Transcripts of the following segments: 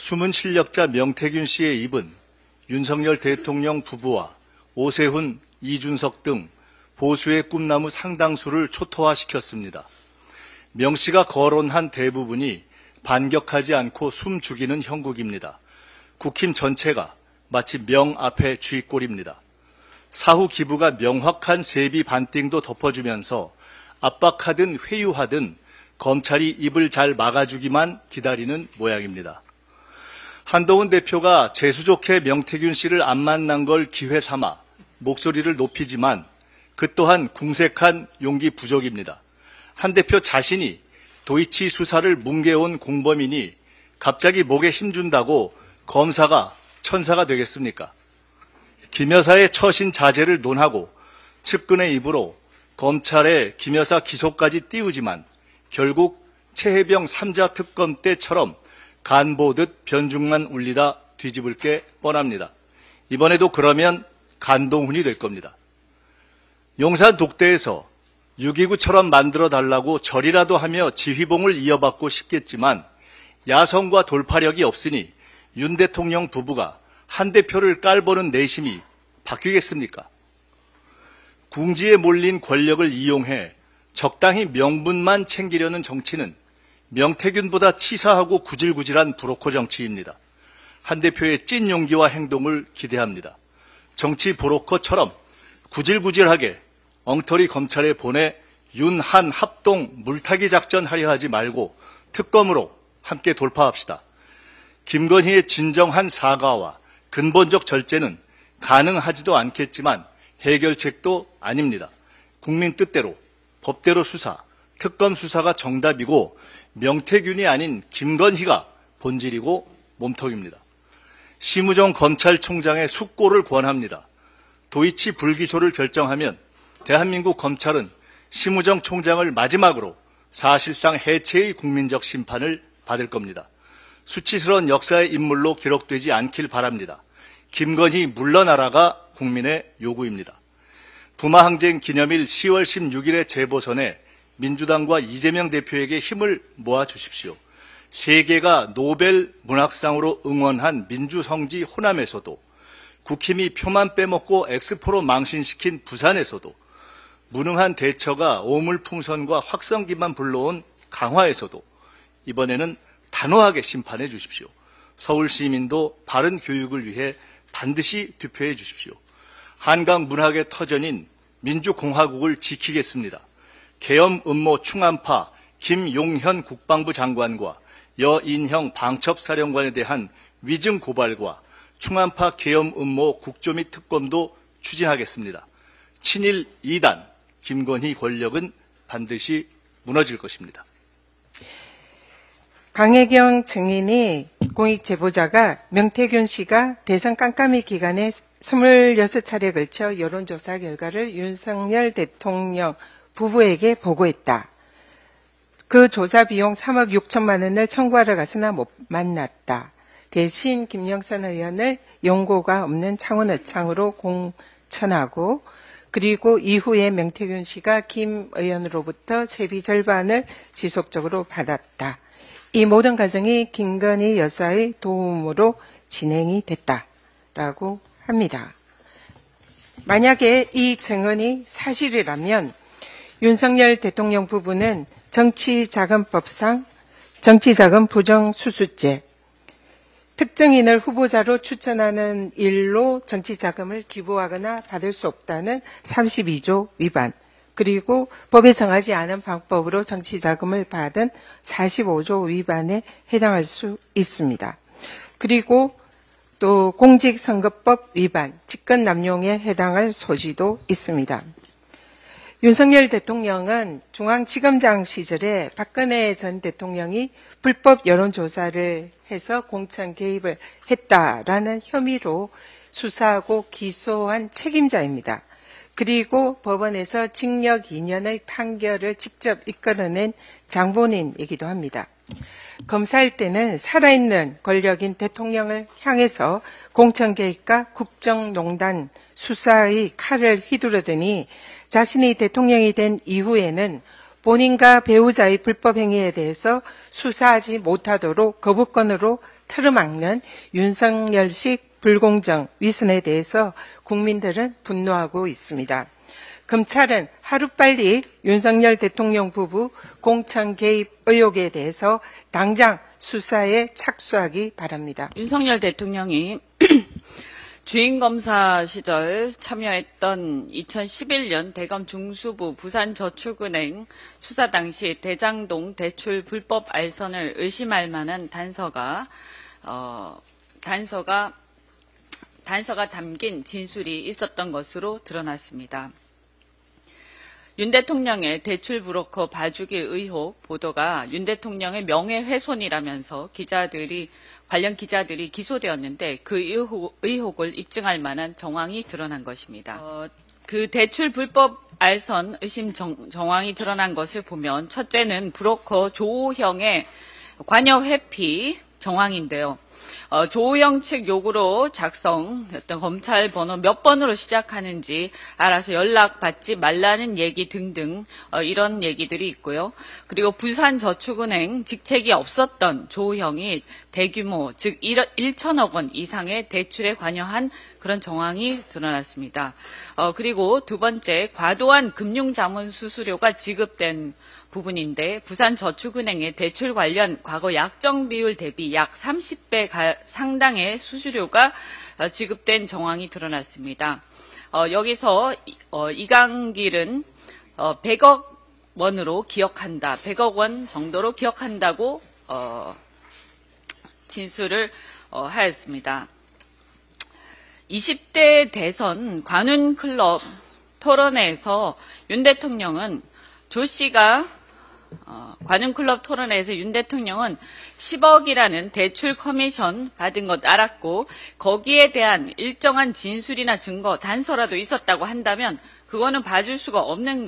숨은 실력자 명태균 씨의 입은 윤석열 대통령 부부와 오세훈, 이준석 등 보수의 꿈나무 상당수를 초토화시켰습니다. 명 씨가 거론한 대부분이 반격하지 않고 숨 죽이는 형국입니다. 국힘 전체가 마치 명 앞에 쥐꼴입니다. 사후 기부가 명확한 세비 반띵도 덮어주면서 압박하든 회유하든 검찰이 입을 잘 막아주기만 기다리는 모양입니다. 한동훈 대표가 재수 좋게 명태균 씨를 안 만난 걸 기회 삼아 목소리를 높이지만 그 또한 궁색한 용기 부족입니다. 한 대표 자신이 도이치 수사를 뭉개온 공범이니 갑자기 목에 힘준다고 검사가 천사가 되겠습니까? 김 여사의 처신 자제를 논하고 측근의 입으로 검찰의 김 여사 기소까지 띄우지만 결국 최혜병 3자 특검 때처럼 간보듯 변죽만 울리다 뒤집을 게 뻔합니다. 이번에도 그러면 간동훈이 될 겁니다. 용산 독대에서 6.29처럼 만들어달라고 절이라도 하며 지휘봉을 이어받고 싶겠지만 야성과 돌파력이 없으니 윤 대통령 부부가 한 대표를 깔보는 내심이 바뀌겠습니까? 궁지에 몰린 권력을 이용해 적당히 명분만 챙기려는 정치는 명태균보다 치사하고 구질구질한 브로커 정치입니다. 한 대표의 찐 용기와 행동을 기대합니다. 정치 브로커처럼 구질구질하게 엉터리 검찰에 보내 윤한 합동 물타기 작전 하려 하지 말고 특검으로 함께 돌파합시다. 김건희의 진정한 사과와 근본적 절제는 가능하지도 않겠지만 해결책도 아닙니다. 국민 뜻대로 법대로 수사, 특검 수사가 정답이고 명태균이 아닌 김건희가 본질이고 몸통입니다. 심우정 검찰총장의 숙고를 권합니다. 도이치 불기소를 결정하면 대한민국 검찰은 심우정 총장을 마지막으로 사실상 해체의 국민적 심판을 받을 겁니다. 수치스러운 역사의 인물로 기록되지 않길 바랍니다. 김건희 물러나라가 국민의 요구입니다. 부마항쟁 기념일 10월 16일의 재보선에 민주당과 이재명 대표에게 힘을 모아주십시오. 세계가 노벨 문학상으로 응원한 민주성지 호남에서도, 국힘이 표만 빼먹고 엑스포로 망신시킨 부산에서도, 무능한 대처가 오물풍선과 확성기만 불러온 강화에서도 이번에는 단호하게 심판해 주십시오. 서울 시민도 바른 교육을 위해 반드시 투표해 주십시오. 한강 문학의 터전인 민주공화국을 지키겠습니다. 계엄 음모 충암파 김용현 국방부 장관과 여인형 방첩사령관에 대한 위증 고발과 충암파 계엄 음모 국조 및 특검도 추진하겠습니다. 친일 2단 김건희 권력은 반드시 무너질 것입니다. 강혜경 증인이 공익 제보자가 명태균 씨가 대선 깜깜이 기간에 26차례에 걸쳐 여론조사 결과를 윤석열 대통령 부부에게 보고했다. 그 조사 비용 3억 6천만 원을 청구하러 갔으나 못 만났다. 대신 김영선 의원을 연고가 없는 창원어창으로 공천하고 그리고 이후에 명태균 씨가 김 의원으로부터 세비 절반을 지속적으로 받았다. 이 모든 과정이 김건희 여사의 도움으로 진행이 됐다라고 합니다. 만약에 이 증언이 사실이라면 윤석열 대통령 부부는 정치자금법상 정치자금 부정수수죄, 특정인을 후보자로 추천하는 일로 정치자금을 기부하거나 받을 수 없다는 32조 위반, 그리고 법에 정하지 않은 방법으로 정치자금을 받은 45조 위반에 해당할 수 있습니다. 그리고 또 공직선거법 위반, 직권남용에 해당할 소지도 있습니다. 윤석열 대통령은 중앙지검장 시절에 박근혜 전 대통령이 불법 여론조사를 해서 공천 개입을 했다라는 혐의로 수사하고 기소한 책임자입니다. 그리고 법원에서 징역 2년의 판결을 직접 이끌어낸 장본인이기도 합니다. 검사일 때는 살아있는 권력인 대통령을 향해서 공천 개입과 국정농단 수사의 칼을 휘두르더니 자신이 대통령이 된 이후에는 본인과 배우자의 불법 행위에 대해서 수사하지 못하도록 거부권으로 틀어막는 윤석열식 불공정, 위선에 대해서 국민들은 분노하고 있습니다. 검찰은 하루빨리 윤석열 대통령 부부 공천 개입 의혹에 대해서 당장 수사에 착수하기 바랍니다. 윤석열 대통령이 주인검사 시절 참여했던 2011년 대검 중수부 부산저축은행 수사 당시 대장동 대출 불법 알선을 의심할 만한 단서가 담긴 진술이 있었던 것으로 드러났습니다. 윤 대통령의 대출 브로커 봐주기 의혹 보도가 윤 대통령의 명예훼손이라면서 관련 기자들이 기소되었는데 그 의혹을 입증할 만한 정황이 드러난 것입니다. 그 대출 불법 알선 의심 정황이 드러난 것을 보면 첫째는 브로커 조우형의 관여 회피 정황인데요. 조우영 측 요구로 작성했던 검찰 번호 몇 번으로 시작하는지 알아서 연락받지 말라는 얘기 등등 이런 얘기들이 있고요. 그리고 부산저축은행 직책이 없었던 조우형이 대규모 즉 1천억 원 이상의 대출에 관여한 그런 정황이 드러났습니다. 그리고 두 번째 과도한 금융자문 수수료가 지급된 부분인데 부산저축은행의 대출 관련 과거 약정 비율 대비 약 30배 상당의 수수료가 지급된 정황이 드러났습니다. 여기서 이강길은 100억 원으로 기억한다. 100억 원 정도로 기억한다고 진술을 하였습니다. 20대 대선 관훈클럽 토론회에서 윤 대통령은 조 씨가 관훈클럽 토론회에서 윤 대통령은 10억이라는 대출 커미션 받은 것 알았고 거기에 대한 일정한 진술이나 증거, 단서라도 있었다고 한다면 그거는 봐줄 수가 없는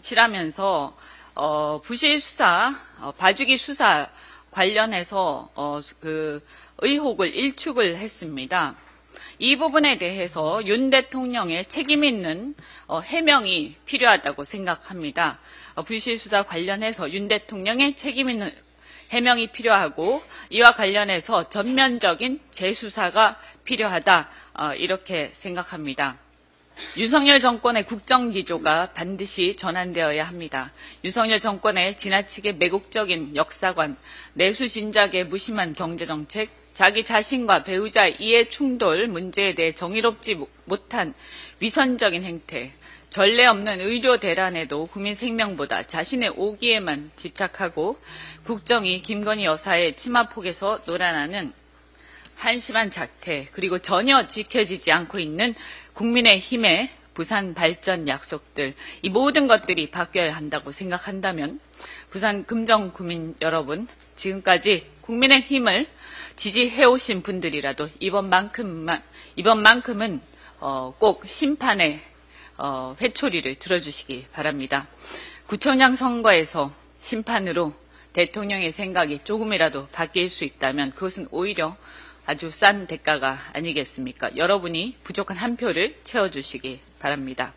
것이라면서 부실 수사, 봐주기 수사 관련해서 그 의혹을 일축을 했습니다. 이 부분에 대해서 윤 대통령의 책임 있는 해명이 필요하다고 생각합니다. 부실수사 관련해서 윤 대통령의 책임 있는 해명이 필요하고 이와 관련해서 전면적인 재수사가 필요하다 이렇게 생각합니다. 윤석열 정권의 국정기조가 반드시 전환되어야 합니다. 윤석열 정권의 지나치게 매국적인 역사관, 내수진작의 무심한 경제정책, 자기 자신과 배우자의 이해 충돌 문제에 대해 정의롭지 못한 위선적인 행태, 전례 없는 의료 대란에도 국민 생명보다 자신의 오기에만 집착하고 국정이 김건희 여사의 치마폭에서 놀아나는 한심한 작태, 그리고 전혀 지켜지지 않고 있는 국민의힘의 부산 발전 약속들, 이 모든 것들이 바뀌어야 한다고 생각한다면 부산 금정 구민 여러분, 지금까지 국민의힘을 지지해오신 분들이라도 이번만큼은 꼭 심판의 회초리를 들어주시기 바랍니다. 구청장 선거에서 심판으로 대통령의 생각이 조금이라도 바뀔 수 있다면 그것은 오히려 아주 싼 대가가 아니겠습니까? 여러분이 부족한 한 표를 채워주시기 바랍니다.